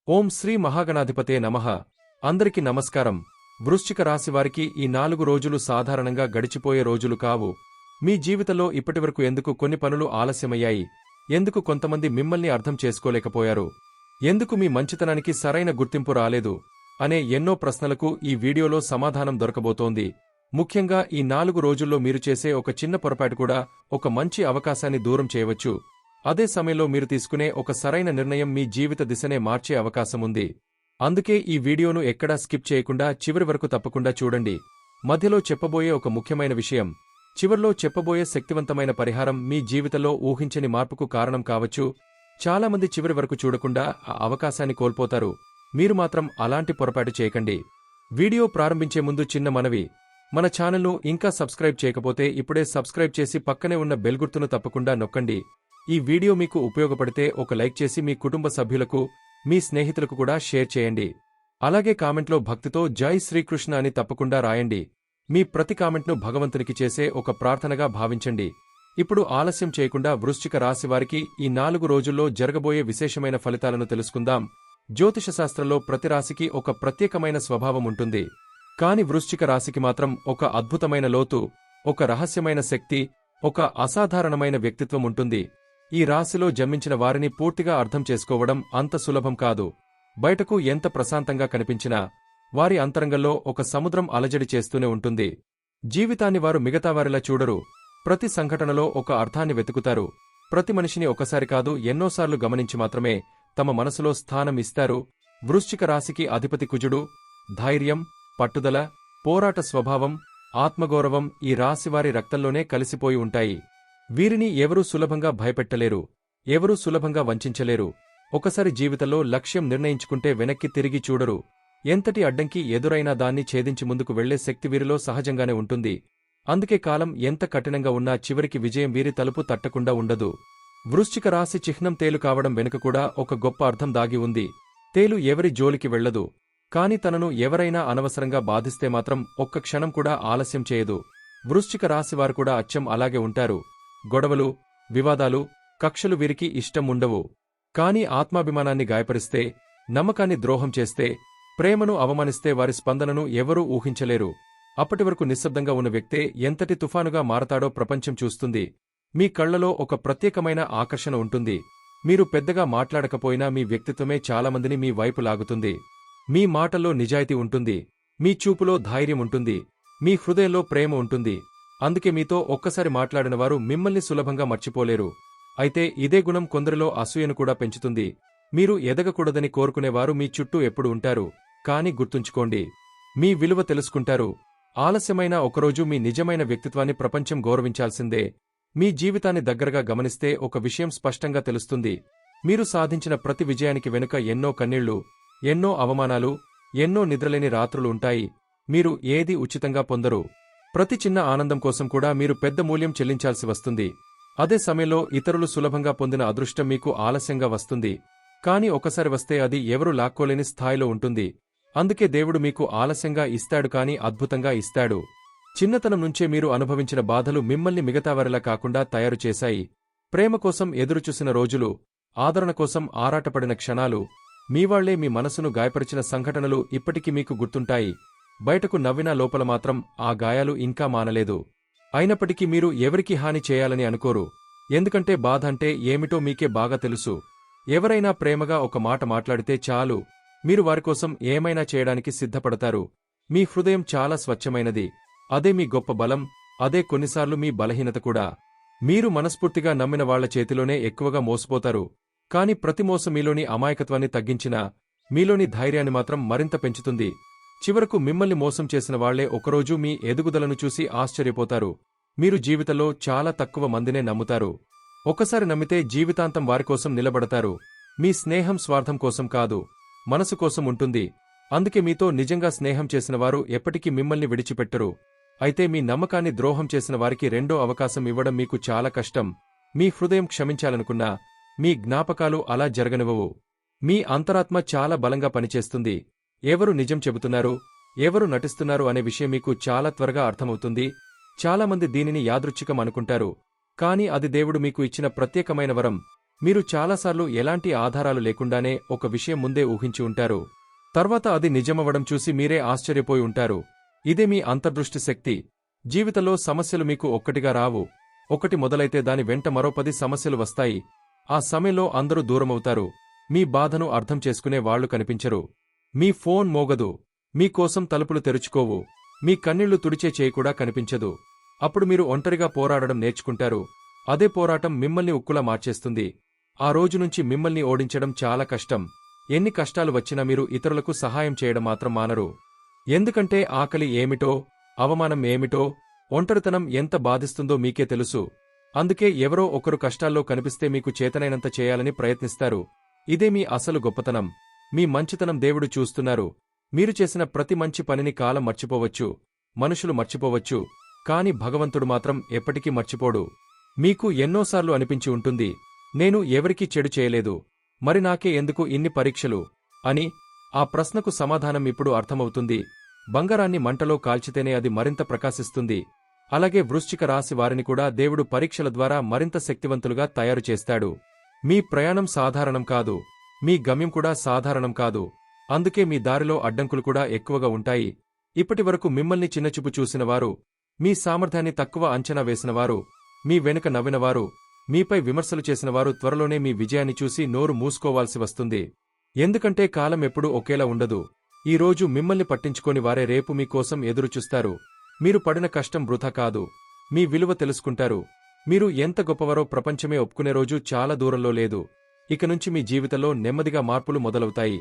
ఓం శ్రీ మహాగణాధిపతే నమః. అందరికి నమస్కారం. వృశ్చిక రాశివారికి ఈ 4 రోజులు సాధారణంగా గడిచిపోయే రోజులు కావు. మీ జీవితంలో ఇప్పటివరకు ఎందుకు కొన్ని పనులు ఆలస్యమయ్యాయి, ఎందుకు కొంతమంది మిమ్మల్ని అర్థం చేసుకోలేకపోయారు, ఎందుకు మీ మంచితనానికి సరైన గుర్తింపు రాలేదు అనే ఎన్నో ప్రశ్నలకు ఈ వీడియోలో సమాధానం దొరకబోతోంది. ముఖ్యంగా ఈ 4 రోజుల్లో మీరు చేసే ఒక చిన్న పొరపాటు కూడా ఒక మంచి అవకాశాన్ని దూరం చేయవచ్చు. అదే సమయంలో మీరు తీసుకునే ఒక సరైన నిర్ణయం మీ జీవిత దిశనే మార్చే అవకాశముంది. అందుకే ఈ వీడియోను ఎక్కడా స్కిప్ చేయకుండా చివరి వరకు తప్పకుండా చూడండి. మధ్యలో చెప్పబోయే ఒక ముఖ్యమైన విషయం, చివర్లో చెప్పబోయే శక్తివంతమైన పరిహారం మీ జీవితంలో ఊహించని మార్పుకు కారణం కావచ్చు. చాలామంది చివరి వరకు చూడకుండా ఆ అవకాశాన్ని కోల్పోతారు. మీరు మాత్రం అలాంటి పొరపాటు చేయకండి. వీడియో ప్రారంభించే ముందు చిన్న మనవి, మన ఛానల్ను ఇంకా సబ్స్క్రైబ్ చేయకపోతే ఇప్పుడే సబ్స్క్రైబ్ చేసి పక్కనే ఉన్న బెల్ గుర్తును తప్పకుండా నొక్కండి. ఈ వీడియో మీకు ఉపయోగపడితే ఒక లైక్ చేసి మీ కుటుంబ సభ్యులకు, మీ స్నేహితులకు కూడా షేర్ చేయండి. అలాగే కామెంట్లో భక్తితో జై శ్రీకృష్ణ అని తప్పకుండా రాయండి. మీ ప్రతి కామెంట్ను భగవంతునికి చేసే ఒక ప్రార్థనగా భావించండి. ఇప్పుడు ఆలస్యం చేయకుండా వృశ్చిక రాశివారికి ఈ 4 రోజుల్లో జరగబోయే విశేషమైన ఫలితాలను తెలుసుకుందాం. జ్యోతిషశాస్త్రంలో ప్రతి రాశికి ఒక ప్రత్యేకమైన స్వభావం ఉంటుంది. కాని వృశ్చిక రాశికి మాత్రం ఒక అద్భుతమైన లోతు, ఒక రహస్యమైన శక్తి, ఒక అసాధారణమైన వ్యక్తిత్వం ఉంటుంది. ఈ రాశిలో జన్మించిన వారిని పూర్తిగా అర్థం చేసుకోవడం అంత సులభం కాదు. బయటకు ఎంత ప్రశాంతంగా కనిపించినా వారి అంతరంగంలో ఒక సముద్రం అలజడి చేస్తూనే ఉంటుంది. జీవితాన్ని వారు మిగతావారిలా చూడరు. ప్రతి సంఘటనలో ఒక అర్థాన్ని వెతుకుతారు. ప్రతి మనిషిని ఒకసారి కాదు ఎన్నోసార్లు గమనించి మాత్రమే తమ మనసులో స్థానం ఇస్తారు. వృశ్చిక రాశికి అధిపతి కుజుడు. ధైర్యం, పట్టుదల, పోరాట స్వభావం, ఆత్మగౌరవం ఈ రాశివారి రక్తంలోనే కలిసిపోయి ఉంటాయి. వీరిని ఎవరూ సులభంగా భయపెట్టలేరు, ఎవరూ సులభంగా వంచలేరు. ఒకసారి జీవితంలో లక్ష్యం నిర్ణయించుకుంటే వెనక్కి తిరిగి చూడరు. ఎంతటి అడ్డంకి ఎదురైనా దాన్ని ఛేదించి ముందుకు వెళ్లే శక్తి వీరిలో సహజంగానే ఉంటుంది. అందుకే కాలం ఎంత కఠినంగా ఉన్నా చివరికి విజయం వీరి తలుపు తట్టకుండా ఉండదు. వృశ్చిక రాశి చిహ్నం తేలు కావడం వెనుక కూడా ఒక గొప్ప అర్థం దాగి ఉంది. తేలు ఎవరి జోలికి వెళ్లదు, కాని తనను ఎవరైనా అనవసరంగా బాధిస్తే మాత్రం ఒక్క క్షణం కూడా ఆలస్యం చేయదు. వృశ్చిక రాశివారు కూడా అచ్చం అలాగే ఉంటారు. గొడవలు, వివాదాలు, కక్షలు వీరికి ఇష్టం ఉండవు. కాని ఆత్మాభిమానాన్ని గాయపరిస్తే, నమ్మకాన్ని ద్రోహం చేస్తే, ప్రేమను అవమానిస్తే వారి స్పందనను ఎవరూ ఊహించలేరు. అప్పటివరకు నిశ్శబ్దంగా ఉన్న వ్యక్తే ఎంతటి తుఫానుగా మారతాడో ప్రపంచం చూస్తుంది. మీ కళ్లలో ఒక ప్రత్యేకమైన ఆకర్షణ ఉంటుంది. మీరు పెద్దగా మాట్లాడకపోయినా మీ వ్యక్తిత్వమే చాలామందిని మీ వైపు లాగుతుంది. మీ మాటల్లో నిజాయితీ ఉంటుంది, మీ చూపులో ధైర్యం ఉంటుంది, మీ హృదయంలో ప్రేమ ఉంటుంది. అందుకే మీతో ఒక్కసారి మాట్లాడిన వారు మిమ్మల్ని సులభంగా మర్చిపోలేరు. అయితే ఇదే గుణం కొందరిలో అసూయను కూడా పెంచుతుంది. మీరు ఎదగకూడదని కోరుకునేవారు మీ చుట్టూ ఎప్పుడు ఉంటారు. కాని గుర్తుంచుకోండి, మీ విలువ తెలుసుకుంటారు. ఆలస్యమైన ఒకరోజు మీ నిజమైన వ్యక్తిత్వాన్ని ప్రపంచం గౌరవించాల్సిందే. మీ జీవితాన్ని దగ్గరగా గమనిస్తే ఒక విషయం స్పష్టంగా తెలుస్తుంది. మీరు సాధించిన ప్రతి విజయానికి వెనుక ఎన్నో కన్నీళ్లు, ఎన్నో అవమానాలు, ఎన్నో నిద్రలేని రాత్రులు ఉంటాయి. మీరు ఏదీ ఉచితంగా పొందరు. ప్రతి చిన్న ఆనందం కోసం కూడా మీరు పెద్ద మూల్యం చెల్లించాల్సి వస్తుంది. అదే సమయంలో ఇతరులు సులభంగా పొందిన అదృష్టం మీకు ఆలస్యంగా వస్తుంది. కాని ఒకసారి వస్తే అది ఎవరూ లాక్కోలేని స్థాయిలో ఉంటుంది. అందుకే దేవుడు మీకు ఆలస్యంగా ఇస్తాడు కాని అద్భుతంగా ఇస్తాడు. చిన్నతనం నుంచే మీరు అనుభవించిన బాధలు మిమ్మల్ని మిగతావారిలా కాకుండా తయారు చేశాయి. ప్రేమ కోసం ఎదురుచూసిన రోజులు, ఆదరణ కోసం ఆరాటపడిన క్షణాలు, మీవాళ్లే మీ మనసును గాయపరిచిన సంఘటనలు ఇప్పటికీ మీకు గుర్తుంటాయి. బయటకు నవ్వినా లోపల మాత్రం ఆ గాయాలు ఇంకా మానలేదు. అయినప్పటికీ మీరు ఎవరికి హాని చేయాలని అనుకోరు. ఎందుకంటే బాధ అంటే ఏమిటో మీకే బాగా తెలుసు. ఎవరైనా ప్రేమగా ఒక మాట మాట్లాడితే చాలు, మీరు వారికోసం ఏమైనా చేయడానికి సిద్ధపడతారు. మీ హృదయం చాలా స్వచ్ఛమైనది. అదే మీ గొప్ప బలం, అదే కొన్నిసార్లు మీ బలహీనత కూడా. మీరు మనస్ఫూర్తిగా నమ్మిన వాళ్ల చేతిలోనే ఎక్కువగా మోసపోతారు. కాని ప్రతి మోసం మీలోని అమాయకత్వాన్ని తగ్గించినా మీలోని ధైర్యాన్ని మాత్రం మరింత పెంచుతుంది. చివరకు మిమ్మల్ని మోసం చేసిన వాళ్లే ఒకరోజు మీ ఎదుగుదలను చూసి ఆశ్చర్యపోతారు. మీరు జీవితంలో చాలా తక్కువ మందినే నమ్ముతారు. ఒకసారి నమ్మితే జీవితాంతం వారికోసం నిలబడతారు. మీ స్నేహం స్వార్థం కోసం కాదు, మనసు కోసం ఉంటుంది. అందుకే మీతో నిజంగా స్నేహం చేసిన వారు ఎప్పటికీ మిమ్మల్ని విడిచిపెట్టరు. అయితే మీ నమ్మకాన్ని ద్రోహం చేసిన వారికి రెండో అవకాశం ఇవ్వడం మీకు చాలా కష్టం. మీ హృదయం క్షమించాలనుకున్నా మీ జ్ఞాపకాలు అలా జరగనివ్వవు. మీ అంతరాత్మ చాలా బలంగా పనిచేస్తుంది. ఎవరు నిజం చెబుతున్నారు, ఎవరు నటిస్తున్నారు అనే విషయం మీకు చాలా త్వరగా అర్థమవుతుంది. చాలామంది దీనిని యాదృచ్ఛికం అనుకుంటారు. కాని అది దేవుడు మీకు ఇచ్చిన ప్రత్యేకమైన వరం. మీరు చాలాసార్లు ఎలాంటి ఆధారాలు లేకుండానే ఒక విషయం ముందే ఊహించి ఉంటారు. తర్వాత అది నిజమవ్వడం చూసి మీరే ఆశ్చర్యపోయి ఉంటారు. ఇదే మీ అంతర్దృష్టి శక్తి. జీవితంలో సమస్యలు మీకు ఒక్కటిగా రావు. ఒకటి మొదలైతే దాని వెంట మరో 10 సమస్యలు వస్తాయి. ఆ సమయంలో అందరూ దూరమవుతారు. మీ బాధను అర్థం చేసుకునే వాళ్లు కనిపించరు. మీ ఫోన్ మోగదు. మీకోసం తలుపులు తెరుచుకోవు. మీ కన్నీళ్లు తుడిచే చేయి కూడా కనిపించదు. అప్పుడు మీరు ఒంటరిగా పోరాడడం నేర్చుకుంటారు. అదే పోరాటం మిమ్మల్ని ఉక్కులా మార్చేస్తుంది. ఆ రోజు నుంచి మిమ్మల్ని ఓడించడం చాలా కష్టం. ఎన్ని కష్టాలు వచ్చినా మీరు ఇతరులకు సహాయం చేయడం మాత్రం మానరు. ఎందుకంటే ఆకలి ఏమిటో, అవమానం ఏమిటో, ఒంటరితనం ఎంత బాధిస్తుందో మీకే తెలుసు. అందుకే ఎవరో ఒకరు కష్టాల్లో కనిపిస్తే మీకు చేతనైనంత చేయాలని ప్రయత్నిస్తారు. ఇదే మీ అసలు గొప్పతనం. మీ మంచితనం దేవుడు చూస్తున్నారు. మీరు చేసిన ప్రతి మంచి పనిని కాలం మర్చిపోవచ్చు, మనుషులు మర్చిపోవచ్చు, కాని భగవంతుడు మాత్రం ఎప్పటికీ మర్చిపోడు. మీకు ఎన్నోసార్లు అనిపించి ఉంటుంది, నేను ఎవరికీ చెడు చేయలేదు, మరి నాకే ఎందుకు ఇన్ని పరీక్షలు అని. ఆ ప్రశ్నకు సమాధానం ఇప్పుడు అర్థమవుతుంది. బంగారాన్ని మంటలో కాల్చితేనే అది మరింత ప్రకాశిస్తుంది. అలాగే వృశ్చిక రాశి వారిని కూడా దేవుడు పరీక్షల ద్వారా మరింత శక్తివంతులుగా తయారు చేస్తాడు. మీ ప్రయాణం సాధారణం కాదు. మీ గమ్యం కూడా సాధారణం కాదు. అందుకే మీ దారిలో అడ్డంకులు కూడా ఎక్కువగా ఉంటాయి. ఇప్పటివరకు మిమ్మల్ని చిన్నచూపు చూసినవారు, మీ సామర్థ్యాన్ని తక్కువ అంచనా వేసినవారు, మీ వెనుక నవ్వినవారు, మీపై విమర్శలు చేసినవారు త్వరలోనే మీ విజయాన్ని చూసి నోరు మూసుకోవాల్సి వస్తుంది. ఎందుకంటే కాలం ఎప్పుడూ ఒకేలా ఉండదు. ఈ రోజు మిమ్మల్ని పట్టించుకోని వారే రేపు మీకోసం ఎదురుచూస్తారు. మీరు పడిన కష్టం వృథా కాదు. మీ విలువ తెలుసుకుంటారు. మీరు ఎంత గొప్పవారో ప్రపంచమే ఒప్పుకునే రోజు చాలా దూరంలో లేదు. ఇక నుంచి మీ జీవితంలో నెమ్మదిగా మార్పులు మొదలవుతాయి.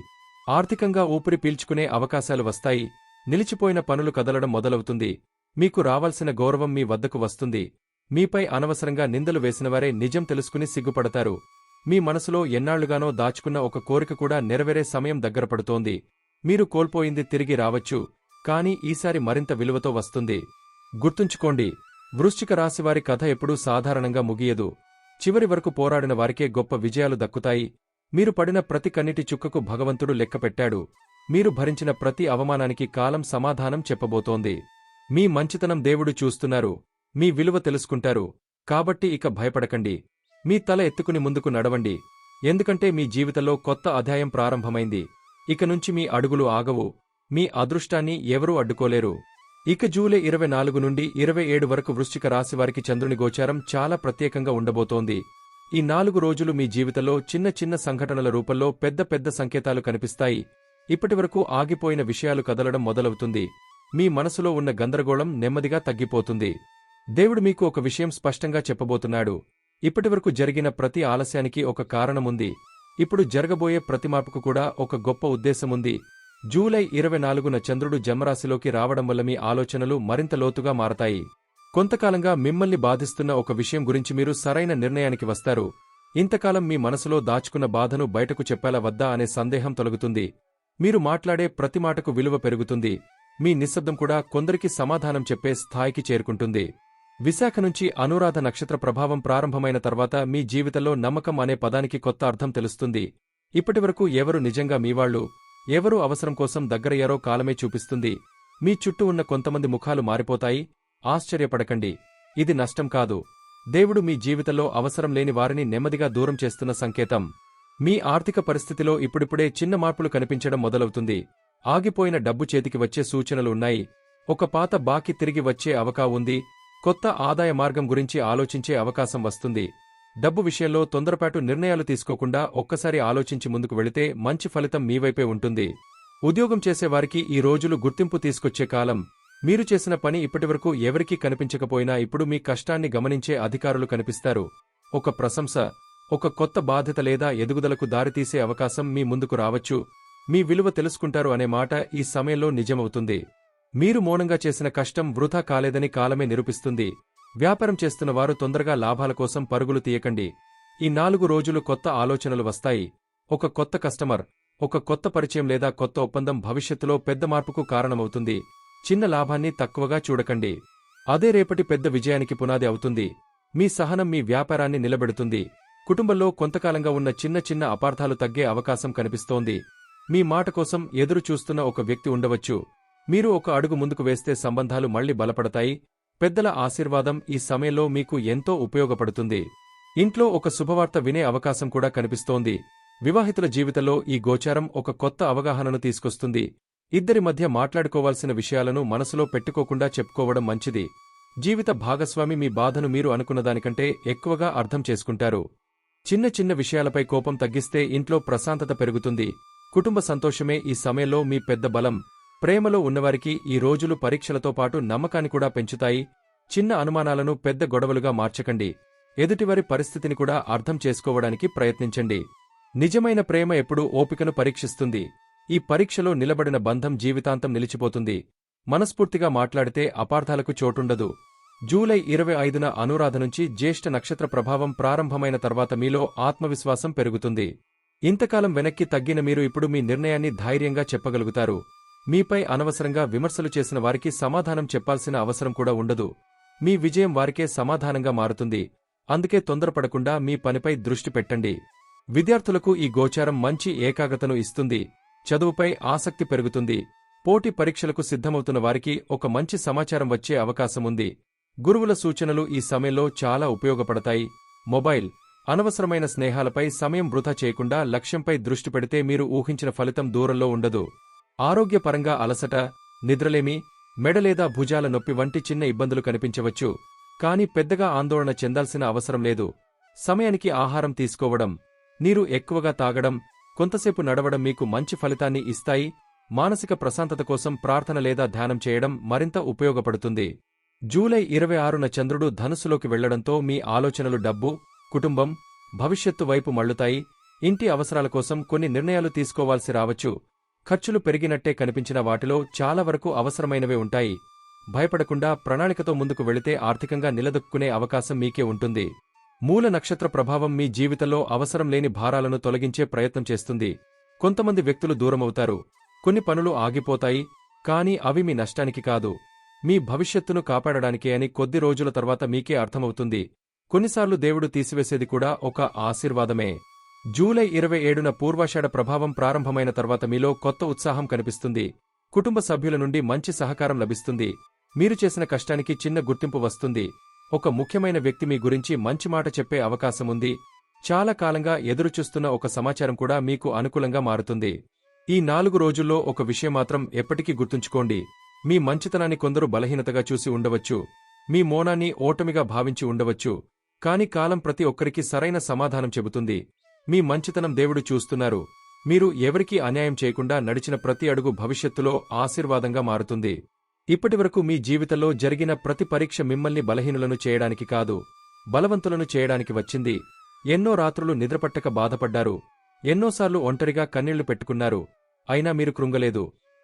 ఆర్థికంగా ఊపిరి పీల్చుకునే అవకాశాలు వస్తాయి. నిలిచిపోయిన పనులు కదలడం మొదలవుతుంది. మీకు రావాల్సిన గౌరవం మీ వద్దకు వస్తుంది. మీపై అనవసరంగా నిందలు వేసినవారే నిజం తెలుసుకుని సిగ్గుపడతారు. మీ మనసులో ఎన్నాళ్లుగానో దాచుకున్న ఒక కోరిక కూడా నెరవేరే సమయం దగ్గరపడుతోంది. మీరు కోల్పోయింది తిరిగి రావచ్చు, కానీ ఈసారి మరింత విలువతో వస్తుంది. గుర్తుంచుకోండి, వృశ్చిక రాశివారి కథ ఎప్పుడూ సాధారణంగా ముగియదు. చివరి వరకు పోరాడిన వారికే గొప్ప విజయాలు దక్కుతాయి. మీరు పడిన ప్రతి కన్నీటి చుక్కకు భగవంతుడు లెక్కపెట్టాడు. మీరు భరించిన ప్రతి అవమానానికి కాలం సమాధానం చెప్పబోతోంది. మీ మంచితనం దేవుడు చూస్తున్నారు. మీ విలువ తెలుసుకుంటారు. కాబట్టి ఇక భయపడకండి. మీ తల ఎత్తుకుని ముందుకు నడవండి. ఎందుకంటే మీ జీవితంలో కొత్త అధ్యాయం ప్రారంభమైంది. ఇక నుంచి మీ అడుగులు ఆగవు. మీ అదృష్టాన్ని ఎవరూ అడ్డుకోలేరు. ఇక జూలై 24 నుండి 27 వరకు వృశ్చిక రాశివారికి చంద్రుని గోచారం చాలా ప్రత్యేకంగా ఉండబోతోంది. ఈ 4 రోజులు మీ జీవితంలో చిన్న చిన్న సంఘటనల రూపంలో పెద్ద పెద్ద సంకేతాలు కనిపిస్తాయి. ఇప్పటివరకు ఆగిపోయిన విషయాలు కదలడం మొదలవుతుంది. మీ మనసులో ఉన్న గందరగోళం నెమ్మదిగా తగ్గిపోతుంది. దేవుడు మీకు ఒక విషయం స్పష్టంగా చెప్పబోతున్నాడు. ఇప్పటివరకు జరిగిన ప్రతి ఆలస్యానికి ఒక కారణముంది. ఇప్పుడు జరగబోయే ప్రతి మార్పుకు కూడా ఒక గొప్ప ఉద్దేశముంది. జూలై 24న చంద్రుడు జన్మరాశిలోకి రావడం వల్ల మీ ఆలోచనలు మరింత లోతుగా మారతాయి. కొంతకాలంగా మిమ్మల్ని బాధిస్తున్న ఒక విషయం గురించి మీరు సరైన నిర్ణయానికి వస్తారు. ఇంతకాలం మీ మనసులో దాచుకున్న బాధను బయటకు చెప్పాలా వద్దా అనే సందేహం తొలగుతుంది. మీరు మాట్లాడే ప్రతి మాటకు విలువ పెరుగుతుంది. మీ నిశ్శబ్దం కూడా కొందరికి సమాధానం చెప్పే స్థాయికి చేరుకుంటుంది. విశాఖ నుంచి అనురాధ నక్షత్ర ప్రభావం ప్రారంభమైన తర్వాత మీ జీవితంలో నమ్మకం అనే పదానికి కొత్త అర్థం తెలుస్తుంది. ఇప్పటివరకు ఎవరు నిజంగా మీవాళ్లు, ఎవరు అవసరం కోసం దగ్గరయ్యారో కాలమే చూపిస్తుంది. మీ చుట్టూ ఉన్న కొంతమంది ముఖాలు మారిపోతాయి. ఆశ్చర్యపడకండి, ఇది నష్టం కాదు. దేవుడు మీ జీవితంలో అవసరం లేని వారిని నెమ్మదిగా దూరం చేస్తున్న సంకేతం. మీ ఆర్థిక పరిస్థితిలో ఇప్పుడిప్పుడే చిన్న మార్పులు కనిపించడం మొదలవుతుంది. ఆగిపోయిన డబ్బు చేతికి వచ్చే సూచనలు ఉన్నాయి. ఒక పాత బాకీ తిరిగి వచ్చే అవకాశం ఉంది. కొత్త ఆదాయ మార్గం గురించి ఆలోచించే అవకాశం వస్తుంది. డబ్బు విషయంలో తొందరపాటు నిర్ణయాలు తీసుకోకుండా ఒక్కసారి ఆలోచించి ముందుకు వెళితే మంచి ఫలితం మీవైపే ఉంటుంది. ఉద్యోగం చేసేవారికి ఈ రోజులు గుర్తింపు తీసుకొచ్చే కాలం. మీరు చేసిన పని ఇప్పటివరకు ఎవరికీ కనిపించకపోయినా ఇప్పుడు మీ కష్టాన్ని గమనించే అధికారులు కనిపిస్తారు. ఒక ప్రశంస, ఒక కొత్త బాధ్యత లేదా ఎదుగుదలకు దారితీసే అవకాశం మీ ముందుకు రావచ్చు. మీ విలువ తెలుసుకుంటారు అనే మాట ఈ సమయంలో నిజమవుతుంది. మీరు మౌనంగా చేసిన కష్టం వృథా కాలేదని కాలమే నిరూపిస్తుంది. వ్యాపారం చేస్తున్న వారు తొందరగా లాభాల కోసం పరుగులు తీయకండి. ఈ 4 రోజులు కొత్త ఆలోచనలు వస్తాయి. ఒక కొత్త కస్టమర్, ఒక కొత్త పరిచయం లేదా కొత్త ఒప్పందం భవిష్యత్తులో పెద్ద మార్పుకు కారణమవుతుంది. చిన్న లాభాన్ని తక్కువగా చూడకండి. అదే రేపటి పెద్ద విజయానికి పునాది అవుతుంది. మీ సహనం మీ వ్యాపారాన్ని నిలబెడుతుంది. కుటుంబంలో కొంతకాలంగా ఉన్న చిన్న చిన్న అపార్థాలు తగ్గే అవకాశం కనిపిస్తోంది. మీ మాట కోసం ఎదురు చూస్తున్న ఒక వ్యక్తి ఉండవచ్చు. మీరు ఒక అడుగు ముందుకు వేస్తే సంబంధాలు మళ్లీ బలపడతాయి. పెద్దల ఆశీర్వాదం ఈ సమయంలో మీకు ఎంతో ఉపయోగపడుతుంది. ఇంట్లో ఒక శుభవార్త వినే అవకాశం కూడా కనిపిస్తోంది. వివాహితుల జీవితంలో ఈ గోచారం ఒక కొత్త అవగాహనను తీసుకొస్తుంది. ఇద్దరి మధ్య మాట్లాడుకోవాల్సిన విషయాలను మనసులో పెట్టుకోకుండా చెప్పుకోవడం మంచిది. జీవిత భాగస్వామి మీ బాధను మీరు అనుకున్నదానికంటే ఎక్కువగా అర్థం చేసుకుంటారు. చిన్న చిన్న విషయాలపై కోపం తగ్గిస్తే ఇంట్లో ప్రశాంతత పెరుగుతుంది. కుటుంబ సంతోషమే ఈ సమయంలో మీ పెద్ద బలం. ప్రేమలో ఉన్నవారికి ఈ రోజులు పరీక్షలతో పాటు నమ్మకాన్ని కూడా పెంచుతాయి. చిన్న అనుమానాలను పెద్ద గొడవలుగా మార్చకండి. ఎదుటివారి పరిస్థితిని కూడా అర్థం చేసుకోవడానికి ప్రయత్నించండి. నిజమైన ప్రేమ ఎప్పుడూ ఓపికను పరీక్షిస్తుంది. ఈ పరీక్షలో నిలబడిన బంధం జీవితాంతం నిలిచిపోతుంది. మనస్ఫూర్తిగా మాట్లాడితే అపార్థాలకు చోటుండదు. జూలై 25న అనురాధ నుంచి జ్యేష్ఠ నక్షత్ర ప్రభావం ప్రారంభమైన తర్వాత మీలో ఆత్మవిశ్వాసం పెరుగుతుంది. ఇంతకాలం వెనక్కి తగ్గిన మీరు ఇప్పుడు మీ నిర్ణయాన్ని ధైర్యంగా చెప్పగలుగుతారు. మీపై అనవసరంగా విమర్శలు చేసిన వారికి సమాధానం చెప్పాల్సిన అవసరం కూడా ఉండదు. మీ విజయం వారికే సమాధానంగా మారుతుంది. అందుకే తొందరపడకుండా మీ పనిపై దృష్టి పెట్టండి. విద్యార్థులకు ఈ గోచారం మంచి ఏకాగ్రతను ఇస్తుంది. చదువుపై ఆసక్తి పెరుగుతుంది. పోటీ పరీక్షలకు సిద్ధమవుతున్న వారికి ఒక మంచి సమాచారం వచ్చే అవకాశముంది. గురువుల సూచనలు ఈ సమయంలో చాలా ఉపయోగపడతాయి. మొబైల్, అనవసరమైన స్నేహాలపై సమయం వృధా చేయకుండా లక్ష్యంపై దృష్టి పెడితే మీరు ఊహించిన ఫలితం దూరంలో ఉండదు. ఆరోగ్యపరంగా అలసట, నిద్రలేమి, మెడ లేదా భుజాల నొప్పి వంటి చిన్న ఇబ్బందులు కనిపించవచ్చు. కానీ పెద్దగా ఆందోళన చెందాల్సిన అవసరం లేదు. సమయానికి ఆహారం తీసుకోవడం, నీరు ఎక్కువగా తాగడం, కొంతసేపు నడవడం మీకు మంచి ఫలితాన్ని ఇస్తాయి. మానసిక ప్రశాంతత కోసం ప్రార్థన లేదా ధ్యానం చేయడం మరింత ఉపయోగపడుతుంది. జూలై 26న చంద్రుడు ధనుస్సులోకి వెళ్లడంతో మీ ఆలోచనలు డబ్బు, కుటుంబం, భవిష్యత్తు వైపు మళ్లుతాయి. ఇంటి అవసరాల కోసం కొన్ని నిర్ణయాలు తీసుకోవాల్సి రావచ్చు. ఖర్చులు పెరిగినట్టే కనిపించిన వాటిలో చాలా వరకు అవసరమైనవే ఉంటాయి. భయపడకుండా ప్రణాళికతో ముందుకు వెళితే ఆర్థికంగా నిలదొక్కునే అవకాశం మీకే ఉంటుంది. మూల నక్షత్ర ప్రభావం మీ జీవితంలో అవసరం లేని భారాలను తొలగించే ప్రయత్నం చేస్తుంది. కొంతమంది వ్యక్తులు దూరమవుతారు. కొన్ని పనులు ఆగిపోతాయి. కానీ అవి మీ నష్టానికి కాదు, మీ భవిష్యత్తును కాపాడడానికే అని కొద్ది రోజుల తర్వాత మీకే అర్థమవుతుంది. కొన్నిసార్లు దేవుడు తీసివేసేది కూడా ఒక ఆశీర్వాదమే. జూలై 27న పూర్వాషాఢ ప్రభావం ప్రారంభమైన తర్వాత మీలో కొత్త ఉత్సాహం కనిపిస్తుంది. కుటుంబ సభ్యుల నుండి మంచి సహకారం లభిస్తుంది. మీరు చేసిన కష్టానికి చిన్న గుర్తింపు వస్తుంది. ఒక ముఖ్యమైన వ్యక్తి మీ గురించి మంచి మాట చెప్పే అవకాశముంది. చాలా కాలంగా ఎదురుచూస్తున్న ఒక సమాచారం కూడా మీకు అనుకూలంగా మారుతుంది. ఈ 4 రోజుల్లో ఒక విషయం మాత్రం ఎప్పటికీ గుర్తుంచుకోండి. మీ మంచితనాన్ని కొందరు బలహీనతగా చూసి ఉండవచ్చు. మీ మౌనాన్ని ఓటమిగా భావించి ఉండవచ్చు. కాని కాలం ప్రతి ఒక్కరికి సరైన సమాధానం చెబుతుంది. మీ మంచితనం దేవుడు చూస్తున్నారు. మీరు ఎవరికీ అన్యాయం చేయకుండా నడిచిన ప్రతి అడుగు భవిష్యత్తులో ఆశీర్వాదంగా మారుతుంది. ఇప్పటివరకు మీ జీవితంలో జరిగిన ప్రతి పరీక్ష మిమ్మల్ని బలహీనులను చేయడానికి కాదు, బలవంతులను చేయడానికి వచ్చింది. ఎన్నో రాత్రులు నిద్రపట్టక బాధపడ్డారు. ఎన్నోసార్లు ఒంటరిగా కన్నీళ్లు పెట్టుకున్నారు. అయినా మీరు కృంగలేదు.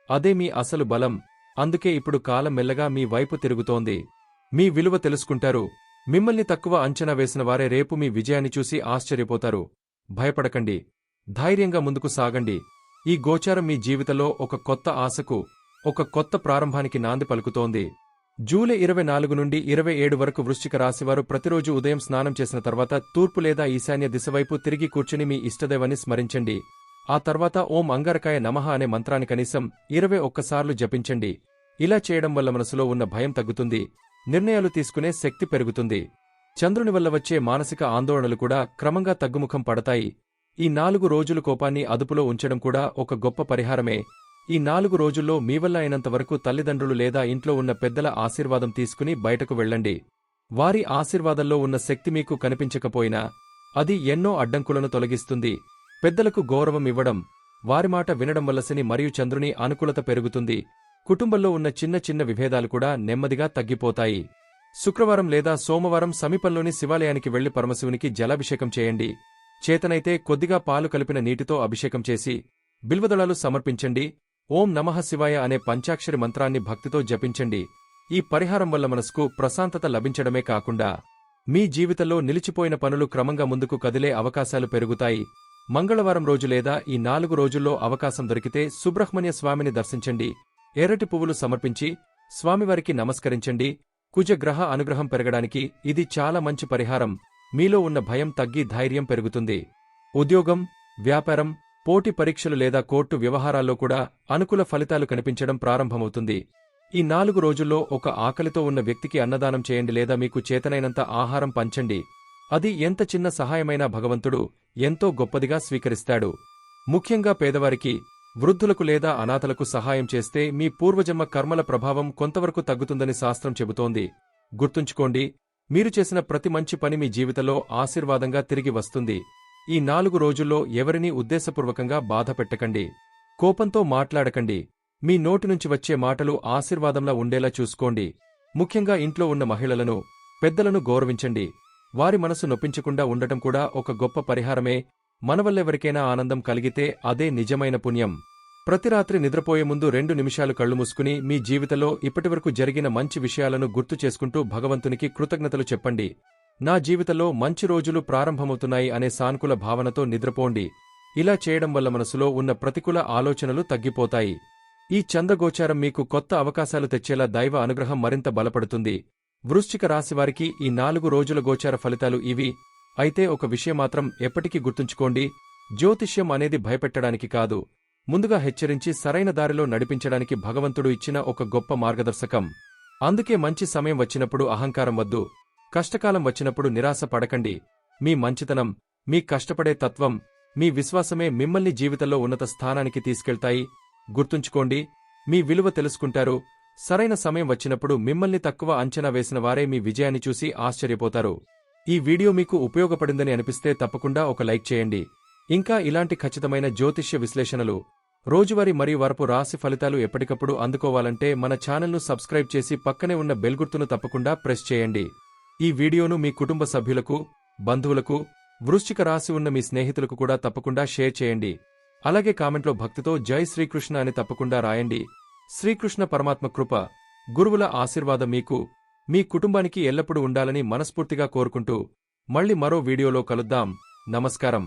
అదే మీ అసలు బలం. అందుకే ఇప్పుడు కాలం మెల్లగా మీ వైపు తిరుగుతోంది. మీ విలువ తెలుసుకుంటారు. మిమ్మల్ని తక్కువ అంచనా వేసిన వారే రేపు మీ విజయాన్ని చూసి ఆశ్చర్యపోతారు. భయపడకండి. ధైర్యంగా ముందుకు సాగండి. ఈ గోచారం మీ జీవితంలో ఒక కొత్త ఆశకు, ఒక కొత్త ప్రారంభానికి నాంది పలుకుతోంది. జూలై 24 నుండి 27 వరకు వృశ్చిక రాశివారు ప్రతిరోజు ఉదయం స్నానం చేసిన తర్వాత తూర్పు లేదా ఈశాన్య దిశవైపు తిరిగి కూర్చుని మీ ఇష్టదైవాన్ని స్మరించండి. ఆ తర్వాత ఓం అంగారకాయ నమః అనే మంత్రాన్ని కనీసం 21 సార్లు జపించండి. ఇలా చేయడం వల్ల మనసులో ఉన్న భయం తగ్గుతుంది. నిర్ణయాలు తీసుకునే శక్తి పెరుగుతుంది. చంద్రుని వల్ల వచ్చే మానసిక ఆందోళనలు కూడా క్రమంగా తగ్గుముఖం పడతాయి. ఈ 4 రోజులు కోపాన్ని అదుపులో ఉంచడం కూడా ఒక గొప్ప పరిహారమే. ఈ 4 రోజుల్లో మీ వల్ల అయినంతవరకు తల్లిదండ్రులు లేదా ఇంట్లో ఉన్న పెద్దల ఆశీర్వాదం తీసుకుని బయటకు వెళ్ళండి. వారి ఆశీర్వాదంలో ఉన్న శక్తి మీకు కనిపించకపోయినా అది ఎన్నో అడ్డంకులను తొలగిస్తుంది. పెద్దలకు గౌరవం ఇవ్వడం, వారి మాట వినడం వల్ల శని మరియు చంద్రుని అనుకూలత పెరుగుతుంది. కుటుంబంలో ఉన్న చిన్న చిన్న విభేదాలు కూడా నెమ్మదిగా తగ్గిపోతాయి. శుక్రవారం లేదా సోమవారం సమీపంలోని శివాలయానికి వెళ్లి పరమశివునికి జలాభిషేకం చేయండి. చేతనైతే కొద్దిగా పాలు కలిపిన నీటితో అభిషేకం చేసి బిల్వదళాలు సమర్పించండి. ఓం నమః శివాయ అనే పంచాక్షరి మంత్రాన్ని భక్తితో జపించండి. ఈ పరిహారం వల్ల మనసుకు ప్రశాంతత లభించడమే కాకుండా మీ జీవితంలో నిలిచిపోయిన పనులు క్రమంగా ముందుకు కదిలే అవకాశాలు పెరుగుతాయి. మంగళవారం రోజు లేదా ఈ 4 రోజుల్లో అవకాశం దొరికితే సుబ్రహ్మణ్య స్వామిని దర్శించండి. ఎర్రటి పువ్వులు సమర్పించి స్వామివారికి నమస్కరించండి. కుజగ్రహ అనుగ్రహం పెరగడానికి ఇది చాలా మంచి పరిహారం. మీలో ఉన్న భయం తగ్గి ధైర్యం పెరుగుతుంది. ఉద్యోగం, వ్యాపారం, పోటీ పరీక్షలు లేదా కోర్టు వ్యవహారాల్లో కూడా అనుకూల ఫలితాలు కనిపించడం ప్రారంభమవుతుంది. ఈ 4 రోజుల్లో ఒక ఆకలితో ఉన్న వ్యక్తికి అన్నదానం చేయండి లేదా మీకు చేతనైనంత ఆహారం పంచండి. అది ఎంత చిన్న సహాయమైనా భగవంతుడు ఎంతో గొప్పదిగా స్వీకరిస్తాడు. ముఖ్యంగా పేదవారికి, వృద్ధులకు లేదా అనాథలకు సహాయం చేస్తే మీ పూర్వజన్మ కర్మల ప్రభావం కొంతవరకు తగ్గుతుందని శాస్త్రం చెబుతోంది. గుర్తుంచుకోండి, మీరు చేసిన ప్రతి మంచి పని మీ జీవితంలో ఆశీర్వాదంగా తిరిగి వస్తుంది. ఈ 4 రోజుల్లో ఎవరినీ ఉద్దేశపూర్వకంగా బాధ పెట్టకండి. కోపంతో మాట్లాడకండి. మీ నోటి నుంచి వచ్చే మాటలు ఆశీర్వాదంలా ఉండేలా చూసుకోండి. ముఖ్యంగా ఇంట్లో ఉన్న మహిళలను, పెద్దలను గౌరవించండి. వారి మనసు నొప్పించకుండా ఉండటం కూడా ఒక గొప్ప పరిహారమే. మనవల్లెవరికైనా ఆనందం కలిగితే అదే నిజమైన పుణ్యం. ప్రతి రాత్రి నిద్రపోయే ముందు 2 నిమిషాలు కళ్ళు మూసుకుని మీ జీవితంలో ఇప్పటివరకు జరిగిన మంచి విషయాలను గుర్తు చేసుకుంటూ భగవంతునికి కృతజ్ఞతలు చెప్పండి. నా జీవితంలో మంచి రోజులు ప్రారంభమవుతున్నాయి అనే సానుకూల భావనతో నిద్రపోండి. ఇలా చేయడం వల్ల మనసులో ఉన్న ప్రతికూల ఆలోచనలు తగ్గిపోతాయి. ఈ చంద్రగోచారం మీకు కొత్త అవకాశాలు తెచ్చేలా దైవ అనుగ్రహం మరింత బలపడుతుంది. వృశ్చిక రాశివారికి ఈ 4 రోజుల గోచార ఫలితాలు ఇవి. అయితే ఒక విషయం మాత్రం ఎప్పటికీ గుర్తుంచుకోండి, జ్యోతిష్యం అనేది భయపెట్టడానికి కాదు, ముందుగా హెచ్చరించి సరైన దారిలో నడిపించడానికి భగవంతుడు ఇచ్చిన ఒక గొప్ప మార్గదర్శకం. అందుకే మంచి సమయం వచ్చినప్పుడు అహంకారం వద్దు, కష్టకాలం వచ్చినప్పుడు నిరాశ పడకండి. మీ మంచితనం, మీ కష్టపడే తత్వం, మీ విశ్వాసమే మిమ్మల్ని జీవితంలో ఉన్నత స్థానానికి తీసుకెళ్తాయి. గుర్తుంచుకోండి, మీ విలువ తెలుసుకుంటారు. సరైన సమయం వచ్చినప్పుడు మిమ్మల్ని తక్కువ అంచనా వేసిన వారే మీ విజయాన్ని చూసి ఆశ్చర్యపోతారు. ఈ వీడియో మీకు ఉపయోగపడిందని అనిపిస్తే తప్పకుండా ఒక లైక్ చేయండి. ఇంకా ఇలాంటి ఖచ్చితమైన జ్యోతిష్య విశ్లేషణలు, రోజువారీ మరియు వారపు రాశి ఫలితాలు ఎప్పటికప్పుడు అందుకోవాలంటే మన ఛానల్ను సబ్స్క్రైబ్ చేసి పక్కనే ఉన్న బెల్ గుర్తును తప్పకుండా ప్రెస్ చేయండి. ఈ వీడియోను మీ కుటుంబ సభ్యులకు, బంధువులకు, వృశ్చిక రాశి ఉన్న మీ స్నేహితులకు కూడా తప్పకుండా షేర్ చేయండి. అలాగే కామెంట్లో భక్తితో జై శ్రీకృష్ణ అని తప్పకుండా రాయండి. శ్రీకృష్ణ పరమాత్మ కృప, గురువుల ఆశీర్వాదం మీకు, మీ కుటుంబానికి ఎల్లప్పుడూ ఉండాలని మనస్ఫూర్తిగా కోరుకుంటూ మళ్ళీ మరో వీడియోలో కలుద్దాం. నమస్కారం.